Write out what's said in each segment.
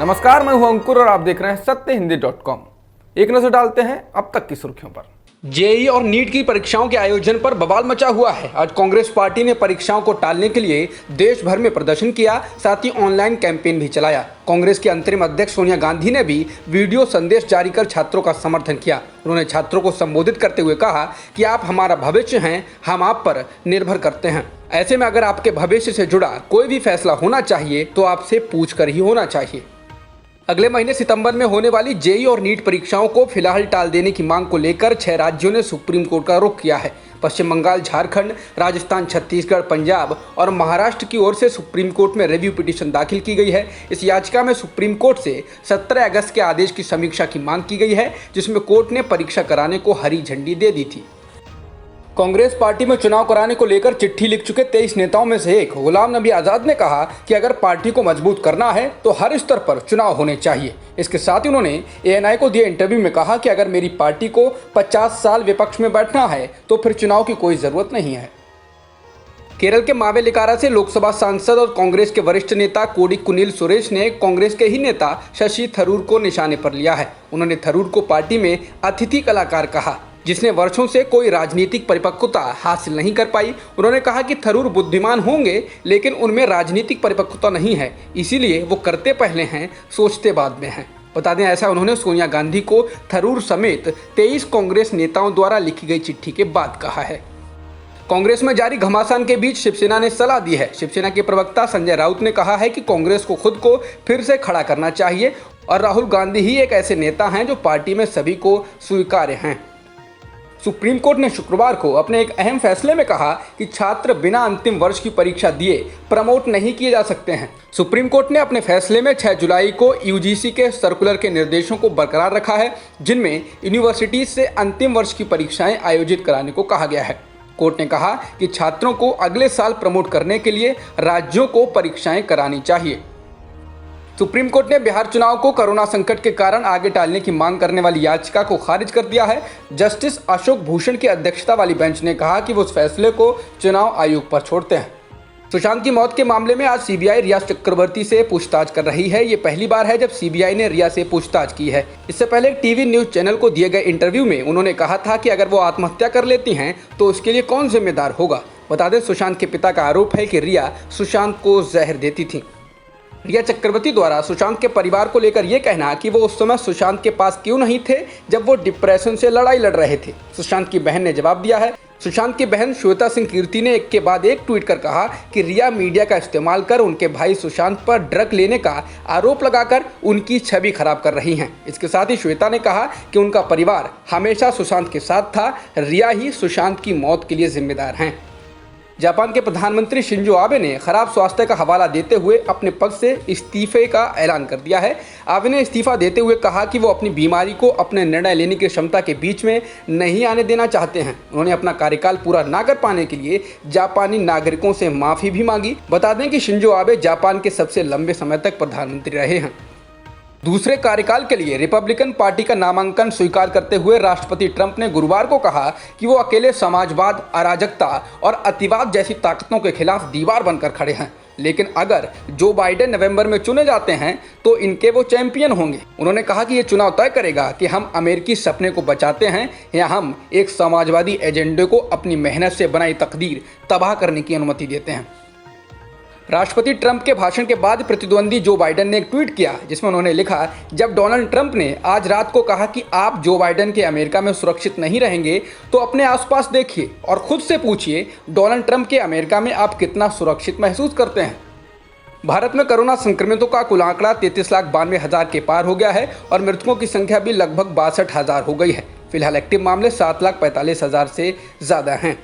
नमस्कार, मैं हूं अंकुर और आप देख रहे हैं सत्यहिंदी.com। एक नजर डालते हैं अब तक की सुर्खियों पर। जेईई और नीट की परीक्षाओं के आयोजन पर बवाल मचा हुआ है। आज कांग्रेस पार्टी ने परीक्षाओं को टालने के लिए देश भर में प्रदर्शन किया, साथ ही ऑनलाइन कैंपेन भी चलाया। कांग्रेस की अंतरिम अध्यक्ष सोनिया गांधी ने भी वीडियो संदेश जारी कर छात्रों का समर्थन किया। उन्होंने छात्रों को संबोधित करते हुए कहा कि आप हमारा भविष्य हैं, हम आप पर निर्भर करते हैं। ऐसे में अगर आपके भविष्य से जुड़ा कोई भी फैसला होना चाहिए तो आपसे पूछ कर ही होना चाहिए। अगले महीने सितंबर में होने वाली जेईई और नीट परीक्षाओं को फिलहाल टाल देने की मांग को लेकर 6 राज्यों ने सुप्रीम कोर्ट का रुख किया है। पश्चिम बंगाल, झारखंड, राजस्थान, छत्तीसगढ़, पंजाब और महाराष्ट्र की ओर से सुप्रीम कोर्ट में रिव्यू पिटीशन दाखिल की गई है। इस याचिका में सुप्रीम कोर्ट से 17 अगस्त के आदेश की समीक्षा की मांग की गई है, जिसमें कोर्ट ने परीक्षा कराने को हरी झंडी दे दी थी। कांग्रेस पार्टी में चुनाव कराने को लेकर चिट्ठी लिख चुके 23 नेताओं में से एक गुलाम नबी आजाद ने कहा कि अगर पार्टी को मजबूत करना है तो हर स्तर पर चुनाव होने चाहिए। इसके साथ ही उन्होंने एएनआई को दिए इंटरव्यू में कहा कि अगर मेरी पार्टी को 50 साल विपक्ष में बैठना है तो फिर चुनाव की कोई जरूरत नहीं है। केरल के मावेलिकारा से लोकसभा सांसद और कांग्रेस के वरिष्ठ नेता कोडिकुनिल सुरेश ने कांग्रेस के ही नेता शशि थरूर को निशाने पर लिया है। उन्होंने थरूर को पार्टी में अतिथि कलाकार कहा, जिसने वर्षों से कोई राजनीतिक परिपक्वता हासिल नहीं कर पाई। उन्होंने कहा कि थरूर बुद्धिमान होंगे लेकिन उनमें राजनीतिक परिपक्वता नहीं है, इसीलिए वो करते पहले हैं, सोचते बाद में हैं। बता दें, ऐसा उन्होंने सोनिया गांधी को थरूर समेत 23 कांग्रेस नेताओं द्वारा लिखी गई चिट्ठी के बाद कहा है। कांग्रेस में जारी घमासान के बीच शिवसेना ने सलाह दी है। शिवसेना के प्रवक्ता संजय राउत ने कहा है कि कांग्रेस को खुद को फिर से खड़ा करना चाहिए और राहुल गांधी ही एक ऐसे नेता हैं जो पार्टी में सभी को स्वीकार्य हैं। सुप्रीम कोर्ट ने शुक्रवार को अपने एक अहम फैसले में कहा कि छात्र बिना अंतिम वर्ष की परीक्षा दिए प्रमोट नहीं किए जा सकते हैं। सुप्रीम कोर्ट ने अपने फैसले में 6 जुलाई को यूजीसी के सर्कुलर के निर्देशों को बरकरार रखा है, जिनमें यूनिवर्सिटीज से अंतिम वर्ष की परीक्षाएं आयोजित कराने को कहा गया है। कोर्ट ने कहा कि छात्रों को अगले साल प्रमोट करने के लिए राज्यों को परीक्षाएं करानी चाहिए। सुप्रीम कोर्ट ने बिहार चुनाव को कोरोना संकट के कारण आगे टालने की मांग करने वाली याचिका को खारिज कर दिया है। जस्टिस अशोक भूषण की अध्यक्षता वाली बेंच ने कहा कि वो उस फैसले को चुनाव आयोग पर छोड़ते हैं। सुशांत की मौत के मामले में आज सीबीआई रिया चक्रवर्ती से पूछताछ कर रही है। ये पहली बार है जब सीबीआई ने रिया से पूछताछ की है। इससे पहले एक टीवी न्यूज चैनल को दिए गए इंटरव्यू में उन्होंने कहा था कि अगर वो आत्महत्या कर लेती हैं तो उसके लिए कौन जिम्मेदार होगा। बता दें, सुशांत के पिता का आरोप है कि रिया सुशांत को जहर देती थी। रिया चक्रवर्ती द्वारा सुशांत के परिवार को लेकर यह कहना कि वो उस समय सुशांत के पास क्यों नहीं थे जब वो डिप्रेशन से लड़ाई लड़ रहे थे। सुशांत की बहन ने जवाब दिया है। सुशांत की बहन श्वेता सिंह कीर्ति ने एक के बाद एक ट्वीट कर कहा कि रिया मीडिया का इस्तेमाल कर उनके भाई सुशांत पर ड्रग लेने का आरोप लगाकर उनकी छवि खराब कर रही हैं। इसके साथ ही श्वेता ने कहा कि उनका परिवार हमेशा सुशांत के साथ था, रिया ही सुशांत की मौत के लिए जिम्मेदार हैं। जापान के प्रधानमंत्री शिंजो आबे ने खराब स्वास्थ्य का हवाला देते हुए अपने पद से इस्तीफे का ऐलान कर दिया है। आबे ने इस्तीफा देते हुए कहा कि वो अपनी बीमारी को अपने निर्णय लेने की क्षमता के बीच में नहीं आने देना चाहते हैं। उन्होंने अपना कार्यकाल पूरा ना कर पाने के लिए जापानी नागरिकों से माफी भी मांगी। बता दें कि शिंजो आबे जापान के सबसे लंबे समय तक प्रधानमंत्री रहे हैं। दूसरे कार्यकाल के लिए रिपब्लिकन पार्टी का नामांकन स्वीकार करते हुए राष्ट्रपति ट्रंप ने गुरुवार को कहा कि वो अकेले समाजवाद, अराजकता और अतिवाद जैसी ताकतों के खिलाफ दीवार बनकर खड़े हैं, लेकिन अगर जो बाइडेन नवंबर में चुने जाते हैं तो इनके वो चैंपियन होंगे। उन्होंने कहा कि ये चुनाव तय करेगा कि हम अमेरिकी सपने को बचाते हैं या हम एक समाजवादी एजेंडे को अपनी मेहनत से बनाई तकदीर तबाह करने की अनुमति देते हैं। राष्ट्रपति ट्रंप के भाषण के बाद प्रतिद्वंदी जो बाइडेन ने एक ट्वीट किया, जिसमें उन्होंने लिखा, जब डोनाल्ड ट्रंप ने आज रात को कहा कि आप जो बाइडेन के अमेरिका में सुरक्षित नहीं रहेंगे तो अपने आसपास देखिए और खुद से पूछिए डोनाल्ड ट्रंप के अमेरिका में आप कितना सुरक्षित महसूस करते हैं। भारत में कोरोना संक्रमितों का कुल आंकड़ा 33,92,000 के पार हो गया है और मृतकों की संख्या भी लगभग 62,000 हो गई है। फिलहाल एक्टिव मामले 7,45,000 से ज़्यादा हैं।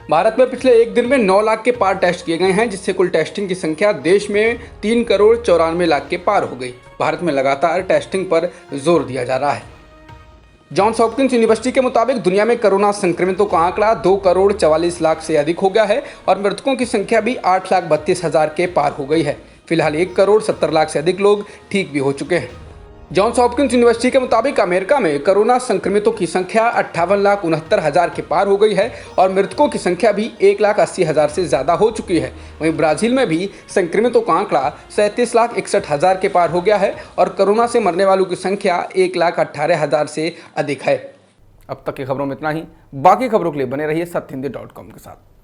भारत में पिछले एक दिन में 9 लाख के पार टेस्ट किए गए हैं, जिससे कुल टेस्टिंग की संख्या देश में 3,94,00,000 के पार हो गई। भारत में लगातार टेस्टिंग पर जोर दिया जा रहा है। जॉन्स हॉपकिंस यूनिवर्सिटी के मुताबिक दुनिया में कोरोना संक्रमितों का आंकड़ा 2,44,00,000 से अधिक हो गया है और मृतकों की संख्या भी 8,32,000 के पार हो गई है। फिलहाल 1,70,00,000 से अधिक लोग ठीक भी हो चुके हैं। जॉन्स हॉपकिंस यूनिवर्सिटी के मुताबिक अमेरिका में कोरोना संक्रमितों की संख्या 58,69,000 के पार हो गई है और मृतकों की संख्या भी 1,80,000 से ज़्यादा हो चुकी है। वहीं ब्राज़ील में भी संक्रमितों का आंकड़ा 37,61,000 के पार हो गया है और कोरोना से मरने वालों की संख्या 1,18,000 से अधिक है। अब तक की खबरों में इतना ही। बाकी खबरों के लिए बने रहिए सत्यहिंदी.com के साथ।